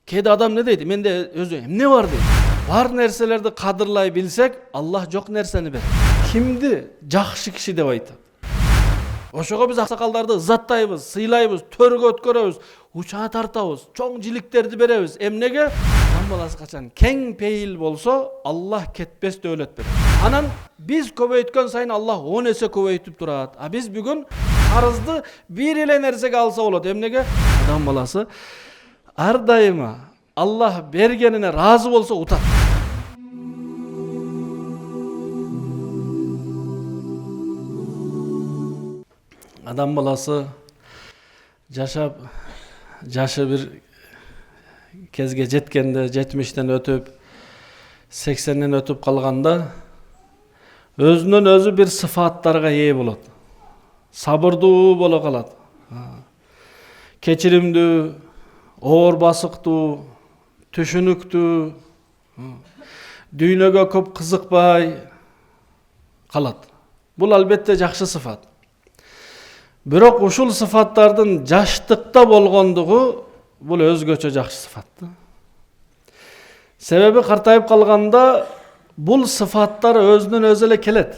Kedi adam ne deydi? Mende özü emne var deydi. Var nerselerde kadırlay bilsek, Allah жоқ nerseni ber. Kimdi жақшы kişi dep aytат. Oşoga biz aksakalарды ызаттайбыз, сыйлайбыз, төргө өткөрөбүз, учаа тартабыз, чоң жиликтерди беребиз. Эмнеге? Адам баласы качан кең пейил болсо, Allah кетпес дөөлөт берет. Анан biz көбөйткөн сайын Allah 10 эсе көбөйтүп турат. А biz бүгүн карызды бир эле нерсеге алса болот. Эмнеге? Адам баласы ар дайыма Allah бергенине разы болсо утат. Адам баласы жашап, жашы бир кезге жеткенде, 70-тен өтүп, 80-ден өтүп калганда өзүнөн өзү бир сыфаттарга ээ болот. Сабырдуу боло калат. Кечиримдүү, оор басыктуу, түшүнүктүү, дүйнөгө көп кызыкпай калат. Бул албетте жакшы сыфат. Бирок ушул сыфаттардын жаштыкта болгондугу бул өзгөчө жакшы сыфат. Себеби картайып калганда бул сыфаттар өзүнөн өзү эле келет.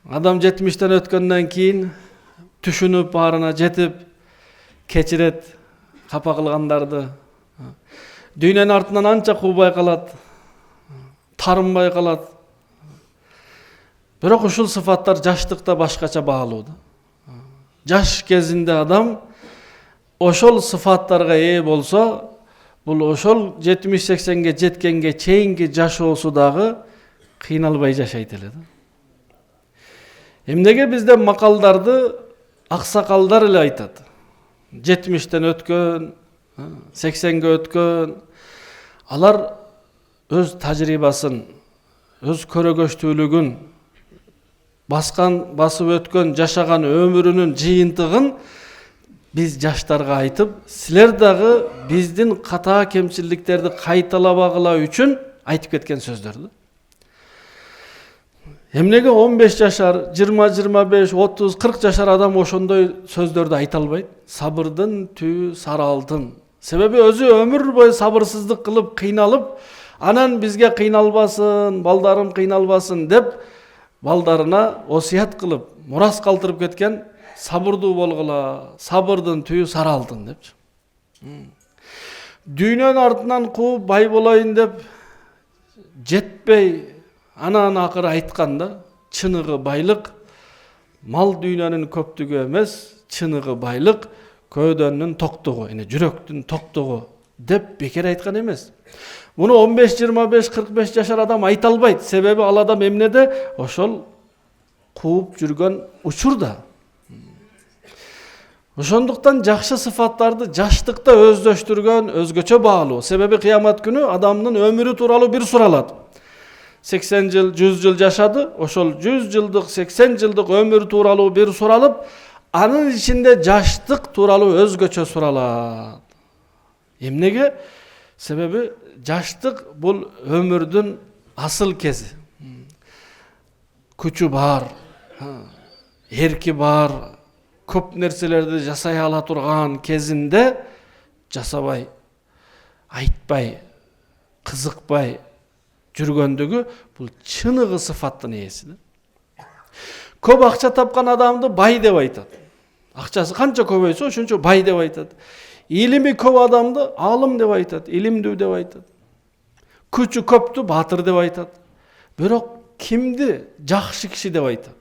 Адам 70-тен өткөндөн кийин түшүнүп баарына жетип кечирет капа кылгандарды. Дүйнөнүн артынан анча куубай калат, тарынбай калат. Бирок ушул сыфаттар жаштыкта башкача баалуу. Жаш кезинде адам ошол сыфаттарга ээ болсо, бул ошол 70-80ге жеткенге чейинки жашоосу дагы кыйналбай жашайт эле. Эмнеге бизде макалдарды аксакалдар эле айтат. 70-тен өткөн, 80ге өткөн, алар өз тажрыйбасын, өз көрөгөчтүүлүгүн, басып өткөн, жашаган өмүрүнүн жыйынтыгын биз жаштарга айтып, силер дагы биздин ката кемчиликтерди кайталабагыла үчүн айтып кеткен сөздөрдү. Эмнеге 15 жашар, 20, 25, 30, 40 жашар адам ошондой сөздөрдү айта албайт? Сабырдын түйү сары алтын. Себеби өзү өмүр бою сабырсыздык кылып, кыйналып, анан бизге кыйналбасын, балдарым кыйналбасын деп балдарына осият кылып, мурас калтырып кеткен, сабырдуу болгула, сабырдын түйү сары алтын депчи. Дүйнөнүн артынан кууп бай болоюн деп жетпей, анан акыры айтканда, чыныгы байлык мал дүйнөнүн көптүгү эмес, чыныгы байлык көөдөнүн токтугу, жүрөктүн токтугу деп бекер айткан эмес. Муну 15, 25, 45 жашар адам айта албайт. Себеби ал адам эмнеде? Ошол кууп жүргөн учурда. Ошондуктан жакшы сыфаттарды жаштыкта өздөштүргөн өзгөчө баалуу. Себеби кыямат күнү адамдын өмүрү тууралуу бир суралат. 80 жыл, 100 жыл жашады, ошол 100 жылдык, 80 жылдык өмүр тууралуу бир суралып, анын ичинде жаштык тууралуу өзгөчө суралат. Эмнеге? Себеби жаштык бул өмүрдүн асыл кези. Күчү бар, эрки бар, көп нерселерди жасай ала турган кезинде жасабай, айтпай, кызыкпай жүргөндүгү бул чыныгы сыфаттын ээси. Көп акча тапкан адамды бай деп айтат. Акчасы канча көбөйсө ошончо бай деп айтат. Илими көп адамды алым деп айтат, илимдүү деп айтат. Күчү көптү баатыр деп айтат. Бирок кимди жакшы киши деп айтат?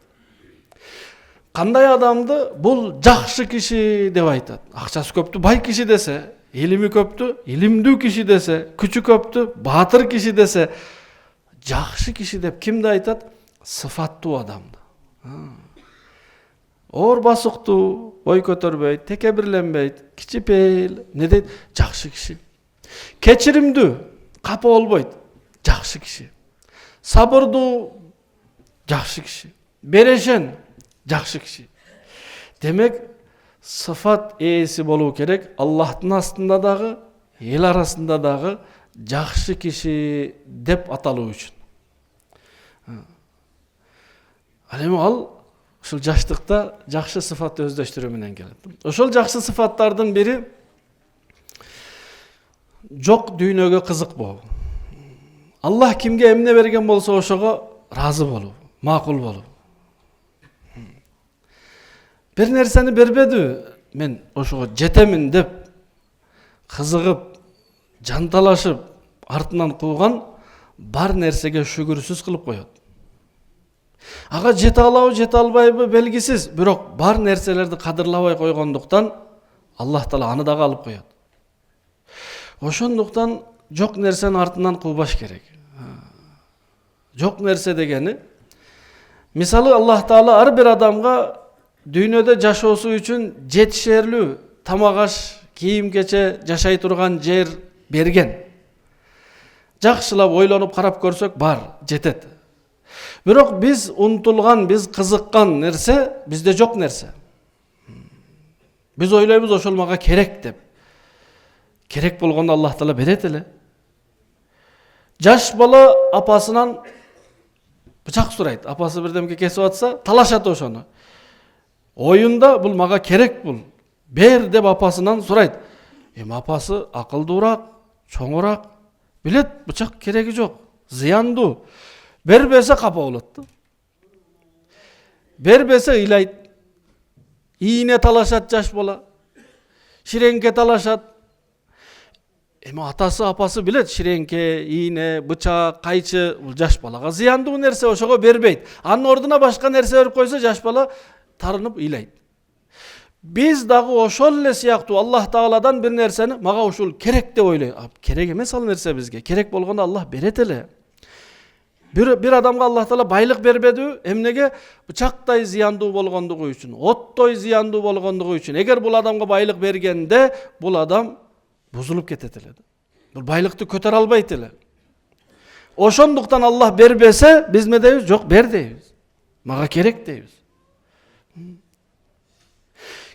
Кандай адамды бул жакшы киши деп айтат? Акчасы көптү бай киши десе, илими көптү илимдүү киши десе, күчү көптү баатыр киши десе, жакшы киши деп кимди айтат? Сыфаттуу адамды. Оор басыктуу, ой көтөрбөйт, текебирленбейт, кичипейил, не дейт? Жакшы киши. Кечиримдүү, капа болбойт, жакшы киши. Сабырдуу, жакшы киши. Берешен, жакшы киши. Демек, сыфат ээси болуу керек. Аллахтын астында дагы, эл арасында дагы жакшы киши деп аталуу үчүн. Ал эми ал ушул жаштыкта жакшы сыфатты өздөштүрүү менен келет. Ошол жакшы сыфаттардын бири жок дүйнөгө кызык болуу. Аллах кимге эмне берген болсо ошого разы болуу, макул болуу. Бир нерсени бербеди, мен ошого жетемин деп кызыгып, жанталашып, артынан кууган бар нерсеге шүгүрсүз кылып коет. Ага жете алабы, жете албайбы белгисиз, бирок бар нерселерди кадырлабай койгондуктан Аллах Таала аны дагы алып коет. Ошондуктан жок нерсени артынан куубаш керек. Жок нерсе дегени, мисалы Аллах Таала ар бир адамга дүйнөдө жашоосу үчүн жетишерлүү тамак аш, кийим кече, жашай турган жер берген. Жакшылап ойлонуп карап көрсөк бар, жетет. Бирок биз унтулган, биз кызыккан нерсе бизде жок нерсе. Биз ойлойбуз ошол мага керек деп. Керек болгондо Аллах Таала берет эле. Жаш бала апасынан бычак сурайт. Апасы бирдемке кесип атса, талашат ошону. Оюнда бул мага керек бул. Бер деп апасынан сурайт. Апасы акылдуураак, чоңураак, билет бычак кереги жок, зыяндуу. Бербесе капа болот. Бербесе ыйлайт. Ийине талашат жаш бала. Ширеңке талашат. Атасы, апасы билет, ширеңке, ийине, бычак, кайчы бул жаш балага зыяндуу нерсе, ошого бербейт. Анын ордуна башка нерсе берип койсо, жаш бала тарынып ыйлайт. Биз дагы ошол эле сыяктуу Аллах Тааладан бир нерсени мага ушул керек деп ойлойт. Керек эмес ал нерсе бизге. Керек болгондо Аллах берет эле. Бир адамга Аллах Таала байлык бербеди, эмнеге? Бычактай зыяндуу болгондугу үчүн, оттой зыяндуу болгондугу үчүн. Эгер бул адамга байлык бергенде, бул адам бузулуп кетет эле. Бул байлыкты көтөрө албайт эле. Ошондуктан Аллах бербесе, биз эмне дейбиз? Жок, бер дейбиз. Мага керек дейбиз.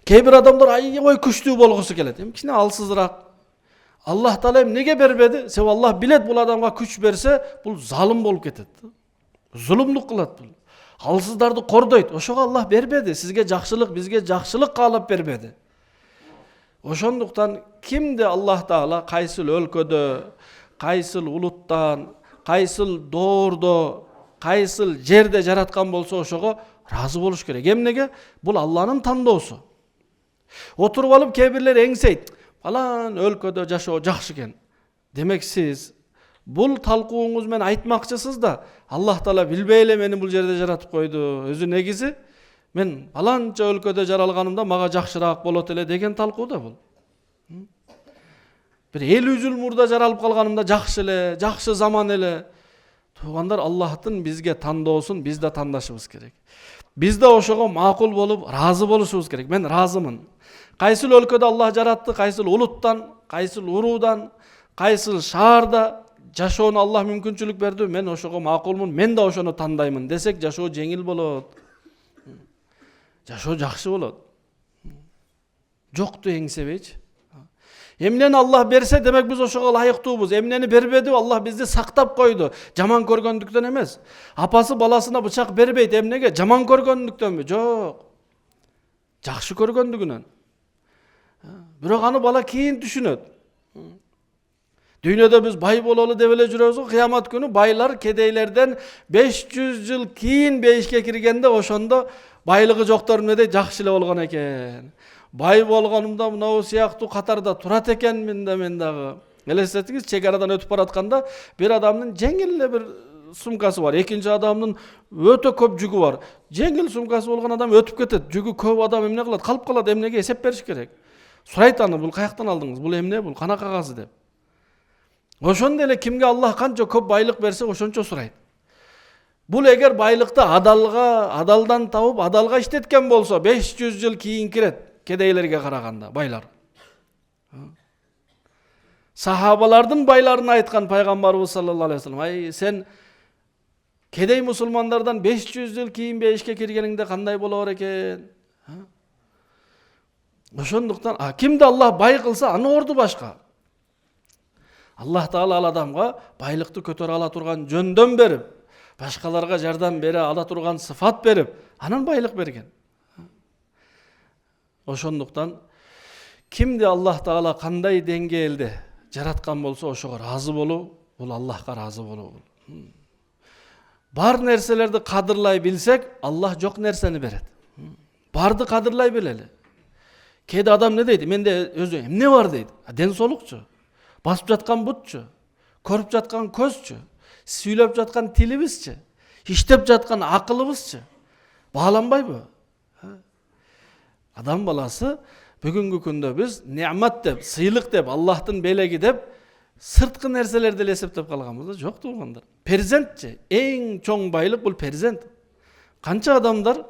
Кээ бир адамдар аябай күчтүү болгусу келет. Кичине алсызыраак. Аллах Таала эмнеге бербеди? Себеби Аллах билет бул адамга күч берсе, бул залым болуп кетет. Зулумдук кылат бул. Алсыздарды кордойт. Ошого Аллах бербеди. Сизге жакшылык, бизге жакшылык каалап бербеди. Ошондуктан кимди Аллах Таала кайсыл өлкөдө, кайсыл улуттан, кайсыл доордо, кайсыл жерде жараткан болсо ошого разы болуш керек. Эмнеге? Бул Алланын тандоосу. Отуруп алып кээ бирлер эңсейт. Алан өлкөдө жашоо жакшы экен. Демек сиз бул талкууңуз менен айтмакчысыз да, Аллах Таала билбей эле мени бул жерде жаратып койду. Өзү негизи мен баланча өлкөдө жаралганымда мага жакшыраак болот эле деген талкуу да бул. Бир 50 жыл мурда жаралып калганымда жакшы эле, жакшы заман эле. Туугандар, Аллахтын бизге тандоосун биз да тандашыбыз керек. Биз да ошого макул болуп, разы болушубуз керек. Мен разымын. Кайсыл өлкөдө Аллах жаратты, кайсыл улуттан, кайсыл уруудан, кайсыл шаарда жашоону Аллах мүмкүнчүлүк берди, мен ошого макулмун, мен да ошону тандаймын десек, жашоо жеңил болот. Жашоо жакшы болот. Жокту эңсебейчи. Эмнени Аллах берсе, демек биз ошого ылайыктуубуз. Эмнени бербеди, Аллах бизди сактап койду. Жаман көргөндүктөн эмес. Апасы баласына бычак бербейт, эмнеге? Жаман көргөндүктөнбү? Жок. Жакшы көргөндүгүнөн. Бирок аны бала кийин түшүнөт. Дүйнөдө биз бай бололу деп эле жүрөбүз, кыямат күнү байлар кедейлерден 500 жыл кийин бейишке киргенде ошондо байлыгы жоктор эмне дейт? Жакшы эле болгон экен. Бай болгонумда мынау сыяктуу катарда турат экенмин да мен дагы. Элестетиңиз, чек арадан өтүп баратканда бир адамдын жеңил эле бир сумкасы бар, экинчи адамдын өтө көп жүгү бар. Жеңил сумкасы болгон адам өтүп кетет, жүгү көп адам эмне кылат? Калып калат, эмнеге? Эсеп бериш керек. Сурайт аны, бул каяктан алдыңыз? Бул эмне? Бул кана кагазы деп. Ошондой эле кимге Аллах канча көп байлык берсе, ошончо сурайт. Бул эгер байлыкты адалдан табып, адалга иштеткен болсо, 500 жыл кийин кирет. Кедейлерге караганда байлар. Сахабалардын байларына айткан пайгамбарыбыз саллаллаху алейхи вассалам, ай сен кедей мусулмандардан 500 жыл кийин бейишке киргениңде кандай болор экен? Ошондуктан кимди Аллах бай кылса, анын орду башка. Аллах Таала ал адамга байлыкты көтөрө ала турган жөндөн берип, башкаларга жардам бере ала турган сыфат берип, анан байлык берген. Ошондуктан кимди Аллах Таала кандай деңгээлде жараткан болсо ошого разы болуу, бул Аллахка разы болуу. Бар нерселерди кадырлай билсек, Аллах жок нерсени берет. Барды кадырлай билели. Кээде адам не дейт? Менде өзү эмне бар дейт? Ден соолукчу, басып жаткан бутчу, көрүп жаткан көзчү, сүйлөп жаткан тилибизчи, иштеп жаткан акылыбызчы. Бааланбайбы? Адам баласы бүгүнкү күндө биз неамат деп, сыйлык деп, Аллахтын белеги деп сырткы нерселерди эле эсептеп калганбыз. Жок туугандар. Перзентчи, эң чоң байлык бул перзент. Канча адамдар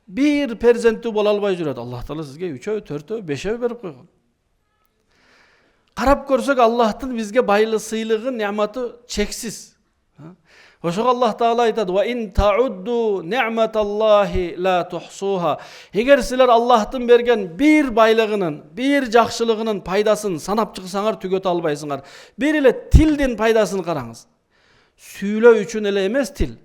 bir перзенттүү боло албай жүрөт. Аллах Таала сизге 3-өө, 4-өө, 5-өө берип койгон. Карап көрсөк, Аллахтын бизге байлы сыйлыгы, неаматы чексиз. Ошого Аллах Таала айтат: "Ва ин таудду не'маталлахи ла тухсуха." Эгер силер Аллахтын берген бир байлыгынын, бир жакшылыгынын пайдасын санап чыксаңар, түгөтө албайсыңар. Бир эле тилдин пайдасын караңыз. Сүйлөө үчүн эле эмес тил.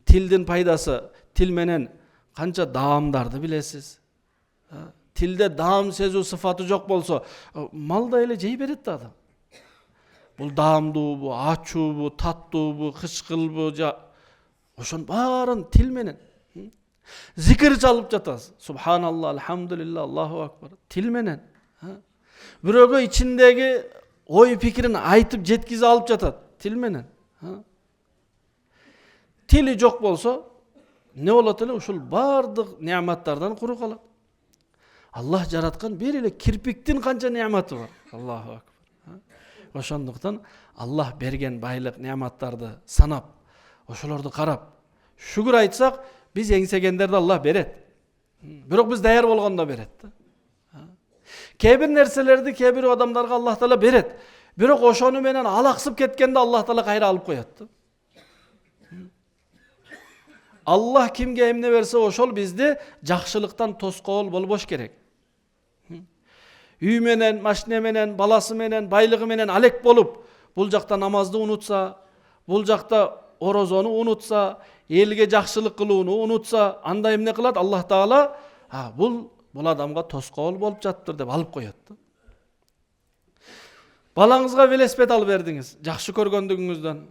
Тилдин пайдасы, тил менен канча даамдарды билесиз. Тилде даам сезүү сыфаты жок болсо, мал да эле жей берет да адам. Бул даамдуубу, ачуубу, таттуубу, кычкылбу, ошонун баарын тил менен. Зикир чалып жатасыз. Субханалла, алхамдулилла, Аллаху акбар. Тил менен. Бирөөгө ичиндеги ой пикирин айтып жеткизе алып жатат. Тил менен. Тили жок болсо, не болот эле? Ушул бардык неаматтардан куру калат. Аллах жараткан бир эле кирпиктин канча неаматы бар. Аллаху акбар. Ошондуктан Аллах берген байлык, неаматтарды санап, ошолорду карап, шүгүр айтсак, биз эңсегендерди Аллах берет. Бирок биз даяр болгондо берет да. Кээ бир нерселерди кээ бир адамдарга Аллах Таала берет. Бирок ошону менен алаксып кеткенде Аллах Таала кайра алып коет да. Аллах кимге эмне берсе, ошол бизди жакшылыктан тоскоол болбош керек. Үй менен, машина менен, баласы менен, байлыгы менен алек болуп, бул жакта намазды унутса, бул жакта орозону унутса, элге жакшылык кылууну унутса, анда эмне кылат? Аллах Таала бул адамга тоскоол болуп жаттыр деп алып коет да. Балаңызга велосипед алып бердиңиз, жакшы көргөндүгүңүздөн.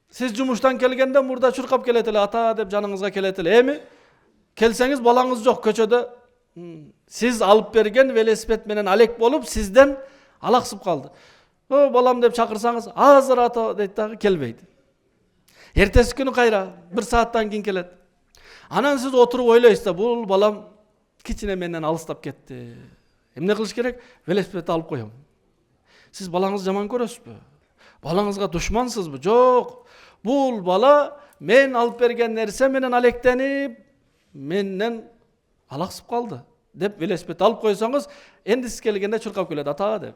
Сиз жумуштан келгенде мурда чуркап келет эле, ата деп жаныңызга келет эле. Эми келсеңиз балаңыз жок көчөдө. Siz alıp bergen velosiped менен алек болуп, сизден алаксып калды. О, балам деп чакырсаңыз, азыр ата дейт дагы келбейди. Эртеси күнү кайра 1 сааттан кийин келет. Анан сиз отуруп ойлойсуз да, бул балам кичине менден алыстап кетти. Эмне кылыш керек? Велосипедди алып коем. Сиз балаңызды жаман көрөсүзбү? Балаңызга душмансызбы? Жок. Бул бала мен алып берген нерсе менен алектенип, менден алаксып калды деп велосипед алып койсоңуз, энди сиз келгенде чуркап келет, ата деп.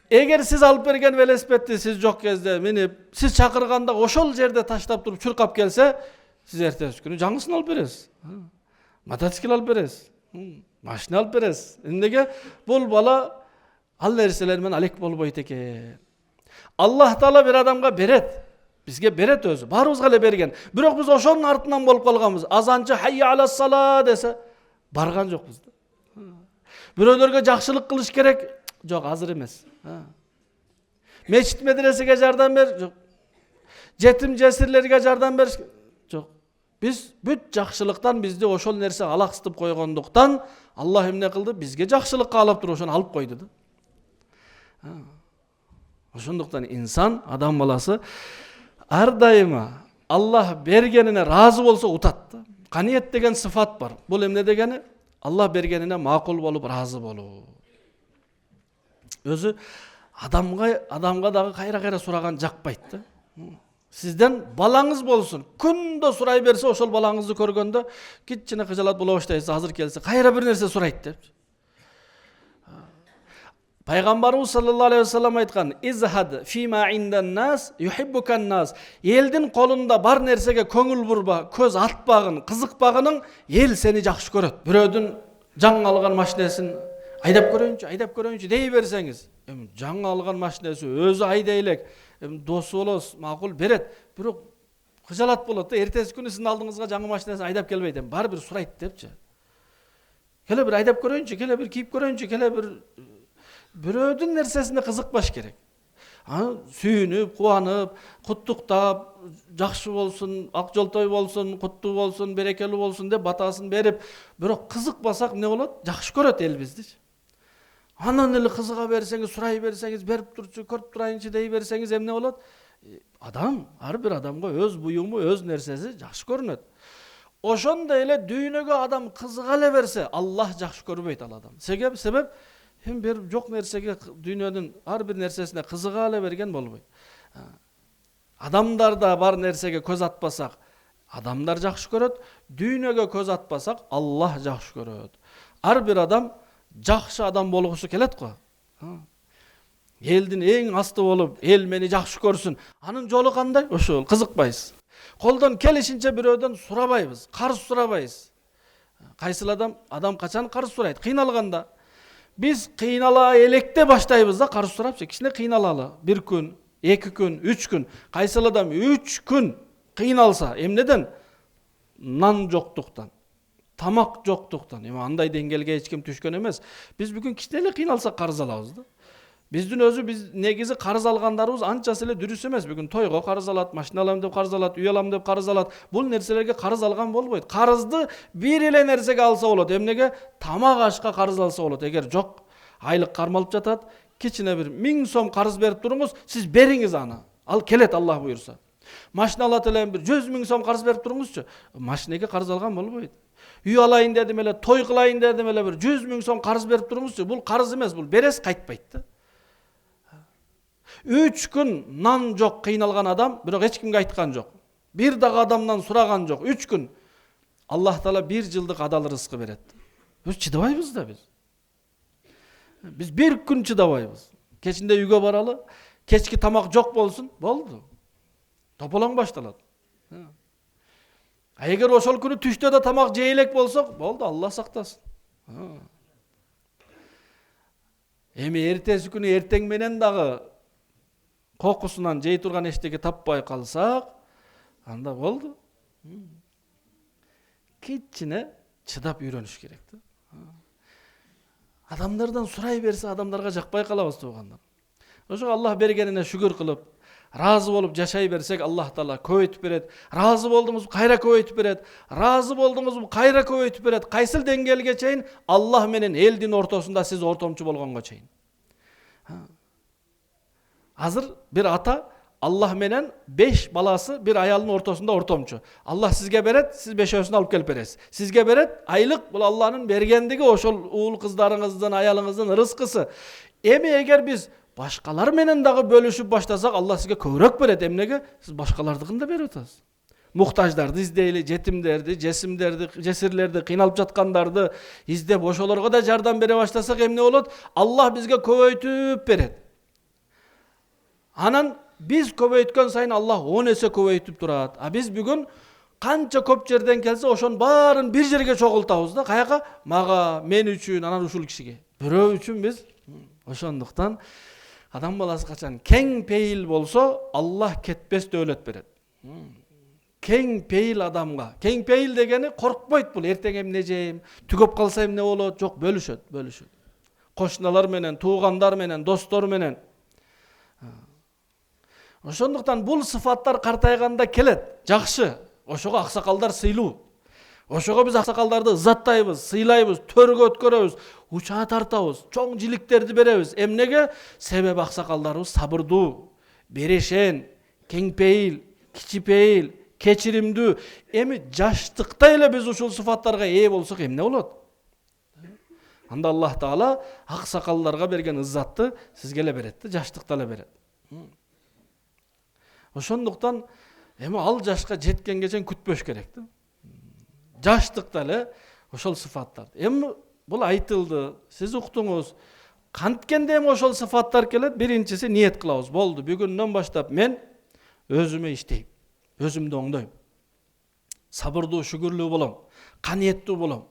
Эгер сиз алып берген велосипедди сиз жок кезде минип, сиз чакырганда ошол жерде таштап туруп чуркап келсе, сиз эртеси күнү жаңысын алып бересиз. Мотоцикл алып бересиз. Машина алып бересиз. Эмнеге? Бул бала ал нерселер менен алек болбойт экен. Аллах Таала бир адамга берет. Бизге берет өзү. Баарыбызга эле берген. Бирок биз ошонун артынан болуп калганбыз. Азанчы хайя ала сала десе, барган жокпуз да. Бирөөлөргө жакшылык кылыш керек. Жок, азыр эмес. Мечит медресеге жардам бер. Жок. Жетим жесирлерге жардам бериш. Жок. Биз бүт жакшылыктан бизди ошол нерсе алаксытып койгондуктан Аллах эмне кылды? Бизге жакшылык каалап туруп ошону алып койду да. Ошондуктан инсан, адам баласы ар дайыма Аллах бергенине разы болсо утат. Каниет деген сыфат бар. Бул эмне дегени? Аллах бергенине макул болуп разы болуу. Өзү адамга дагы кайра сураган жакпайт да. Сизден балаңыз болсун, күндө сурай берсе, ошол балаңызды көргөндө кичине кыжалат боло баштайсыз, азыр келсе кайра бир нерсе сурайт деп. Пайгамбарыбыз саллаллаху алейхи ва саллям айткан: "Изхад фима индан нас юхиббукан нас." Элдин колунда бар нерсеге көңүл бурба, көз атпагын, кызыкпагының эл сени жакшы көрөт. Бирөөдүн жаңы алган машинесин айдап көрөйүнчү дей берсеңиз, жаңы алган машинеси өзү айдай элек, досу болосуз, макул берет. Бирок кыжалат болот да, эртеси күнү сиздин алдыңызга жаңы машинасын айдап келбейт, баары бир сурайт депчи. Келе бир айдап көрөйүнчү, келе бир кийип көрөйүнчү, келе бир бирөөдүн нерсесине кызыкпаш керек. Аны сүйүнүп, кубанып, куттуктап, жакшы болсун, ак жолтой болсун, куттуу болсун, берекелүү болсун деп батасын берип, бирок кызыкпасак эмне болот? Жакшы көрөт эл бизди. Анан эле кызыга берсеңиз, сурай берсеңиз, берип турчу, көрүп турайынчы дей берсеңиз эмне болот? Адам, ар бир адамга өз буюму, өз нерсеси жакшы көрүнөт. Ошондой эле дүйнөгө адам кызыга эле берсе, Аллах жакшы көрбөйт ал адам. Себеп бир жок нерсеге, дүйнөнүн ар бир нерсесине кызыга эле берген болбойт. Адамдарда бар нерсеге көз атпасак, адамдар жакшы көрөт, дүйнөгө көз атпасак, Аллах жакшы көрөт. Ар бир адам жакшы адам болгусу келет го. Элдин эң асты болуп, эл мени жакшы көрсүн. Анын жолу кандай? Ошол, кызыкпайбыз. Колдон келишинче бирөөдөн сурабайбыз, карыз сурабайбыз. Кайсыл адам качан карыз сурайт? Кыйналганда. Биз кыйнала электе баштайбыз да карыз сурапчы. Кичине кыйналалы. 1 күн, 2 күн, 3 күн. Кайсыл адам 3 күн кыйналса, эмнеден? Нан жоктуктан, тамак жоктуктан. Андай деңгээлге эч ким түшкөн эмес. Биз бүгүн кичине эле кыйналсак карыз алабыз да. Биз негизи карыз алгандарыбыз анчасы эле дұрыс эмес. Бүгүн тойго карыз алат, машина алам деп карыз алат, үй алам деп карыз алат. Бул нерселерге карыз алган болбойт. Карызды бир эле нерсеге алса болот. Эмнеге? Тамак ашка карыз алса болот. Эгер жок, айлык кармалып жатат, кичине бир 1000 сом карыз берип туруңуз, сиз бериңиз аны. Ал келет Аллах буйрса. Машина алат эле бир 100 000 сом карыз берип туруңузчу. Машинеге карыз алган болбойт. Үй алайын дедим эле, той кылайын дедим эле бир 100 000 сом карыз берип туруңузчу. Бул карыз эмес, бул берес кайтпайт да. 3 күн нан жок кыйналган адам, бирок эч кимге айткан жок. Бир дагы адамдан сураган жок. 3 күн Аллах Таала 1 жылдык адал рызкы берет. Биз чыдабайбыз да биз. Биз 1 күн чыдабайбыз. Кечинде үйгө баралы, кечки тамак жок болсун, болду. Тополоң башталат. Эгер ошол күнү түштө да тамак жей элек болсок, болду, Аллах сактасын. Эми эртеси күнү эртең менен дагы кокусунан жей турган эчтеке таппай калсак, анда болду. Кичине чыдап үйрөнүш керек да. Адамдардан сурай берсе, адамдарга жакпай калабыз туугандар. Ошого Аллах бергенине шүгүр кылып, разы болуп жашай берсек, Аллах Таала көбөйтүп берет. Разы болдуңузбу, кайра көбөйтүп берет. Разы болдуңузбу, кайра көбөйтүп берет. Кайсыл деңгээлге чейин? Аллах менен элдин ортосунда сиз ортомчу болгонго чейин. Азыр бир ата Аллах менен 5 баласы bir аялдын ортосунда ортомчу. Аллах сизге берет, сиз 5-өсүн алып келип бересиз. Сизге берет, айлык бул Аллахтын бергендиги, ошол уул кыздарыңыздын, аялыңыздын рызкысы. Эми эгер биз башкалар менен дагы бөлүшүп баштасак, Аллах сизге көбүрөөк берет. Эмнеге? Сиз башкалардыкын да берип атасыз. Муктаждарды издейли, жетимдерди, жесирлерди, кыйналып жаткандарды издеп, ошолорго да жардам бере баштасак эмне болот? Аллах бизге көбөйтүп берет. Анан биз көбөйткөн сайын Аллах 10 эсе көбөйтүп турат. Биз бүгүн канча көп жерден келсе, ошонун баарын бир жерге чогултабыз да. Каяка? Мага, мен үчүн, анан ушул кишиге. Бирөө үчүн биз. Ошондуктан адам баласы качан кең пейил болсо, Аллах кетпес дөөлөт берет. Кең пейил адамга. Кең пейил дегени коркпойт бул. Эртең эмне жейм, түгөп калса эмне болот? Жок, бөлүшөт. Кошуналар менен, туугандар менен, достор менен. Ошондуктан бул сыфаттар картайганда келет. Жакшы. Ошого аксакалдар сыйлуу. Ошого биз аксакалдарды ызаттайбыз, сыйлайбыз, төргө өткөрөбүз, учаа тартабыз, чоң жиликтерди беребиз. Эмнеге? Себеби аксакалдарыбыз сабырдуу, берешен, кеңпейил, кичипейил, кечиримдүү. Эми жаштыкта эле биз ушул сыфаттарга ээ болсок эмне болот? Анда Аллах Таала аксакалдарга берген ызатты сизге эле берет, жаштыкта эле берет. Ошондуктан эми ал жашка жеткенге чейин күтпөш керек да. Жаштыкта эле ошол сыфаттар. Эми бул айтылды, сиз уктуңуз. Канткенде эми ошол сыфаттар келет, биринчиси ниет кылабыз. Болду, бүгүндөн баштап мен өзүмө иштейм, өзүмдү оңдойм. Сабырдуу, шүгүрлүү болом, канияттуу болом,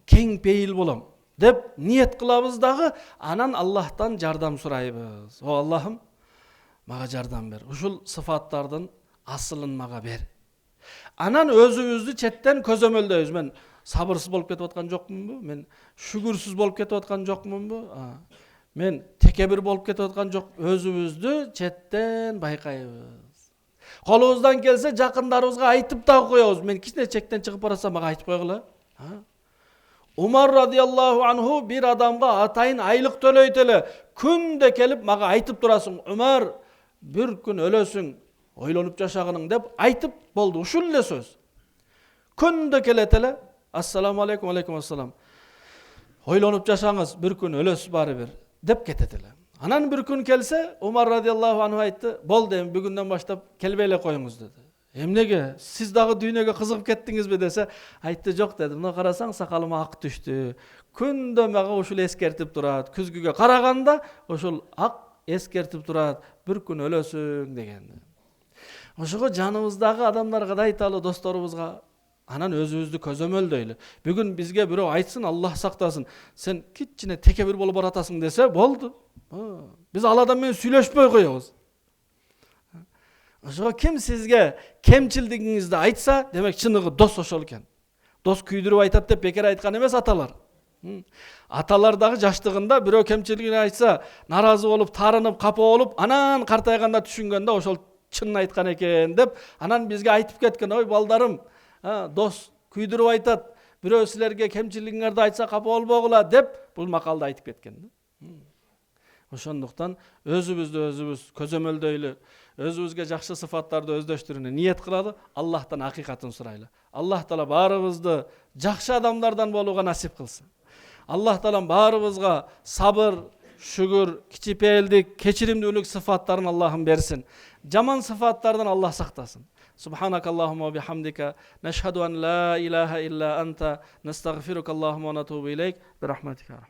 кең пейил болом деп ниет кылабыз дагы, анан Аллахтан жардам сурайбыз. О Аллахым, мага жардам бер. Ушул сыфаттардын асылын мага бер. Анан өзүбүздү четтен көзөмөлдөйбүз. Мен сабырсыз болуп кетип аткан жокмунбу? Мен шүгүрсүз болуп кетип аткан жокмунбу? Мен текебир болуп кетип аткан жок. Өзүбүздү четтен байкайбыз. Колубуздан келсе жакындарыбызга айтып да коебуз. Мен кичине чектен чыгып барасам мага айтып койгула. Умар радиаллаху анху бир адамга атайын айлык төлөйт эле. Күндө келип мага айтып турасың. Умар, бир күн өлөсүң, ойлонуп жашагының деп айтып болду. Ушул эле сөз. Күндө келет эле. Ассаламу алейкум, алейкум ассалам. Ойлонуп жашаңыз, бир күн өлөсүз бары бир деп кетет эле. Анан бир күн келсе, Умар радиаллаху анху айтты, "Болду, эми бүгүндөн баштап келбей эле коюңуз" деди. Эмнеге? Сиз дагы дүйнөгө кызыгып кеттиңизби десе, айтты, "Жок" деди. "Мына карасаң, сакалыма ак түштү. Күндө мага ушул эскертип турат. Күзгүгө караганда ушул ак эскертип турат. Бир күн өлөсүң" деген. Ошого жаныбыздагы адамдарга да айталы, досторубузга, анан өзүбүздү көзөмөлдөйлү. Бүгүн бизге бирөө айтсын, Аллах сактасын, сен кичине текебир болуп баратасың десе, болду. Биз ал адам менен сүйлөшпөй коебуз. Ошого ким сизге кемчилдигиңизди айтса, демек чыныгы дос ошол экен. Дос күйдүрүп айтат деп бекер айткан эмес аталар. Аталар дагы жаштыгында бирөө кемчилигин айтса, наразы болуп, тарынып, капа болуп, анан картайганда түшүнгөндө ошол чынын айткан экен деп, анан бизге айтып кеткен, "Ой балдарым, дос күйдүрүп айтат, бирөө силерге кемчилигиңерди айтса капа болбогула" деп бул макалды айтып кеткен. Ошондуктан өзүбүз көзөмөлдөйлү, өзүбүзгө жакшы сыфаттарды өздөштүрүүнү ниет кылалы, Аллахтан акыйкатын сурайлы. Аллах таала баарыбызды жакшы адамдардан болууга насип кылсын. Аллах таала баарыбызга сабыр, шүгүр, кичипейилдик, кечиримдүүлүк сыфаттарын Аллахым берсин. Жаман сыфаттардан Аллах сактасын. Субханакаллахумма ва бихамдика, нашхаду ан ла илаха илля анта, настагфирука Аллахумма ва натубу илейк, бирахматика.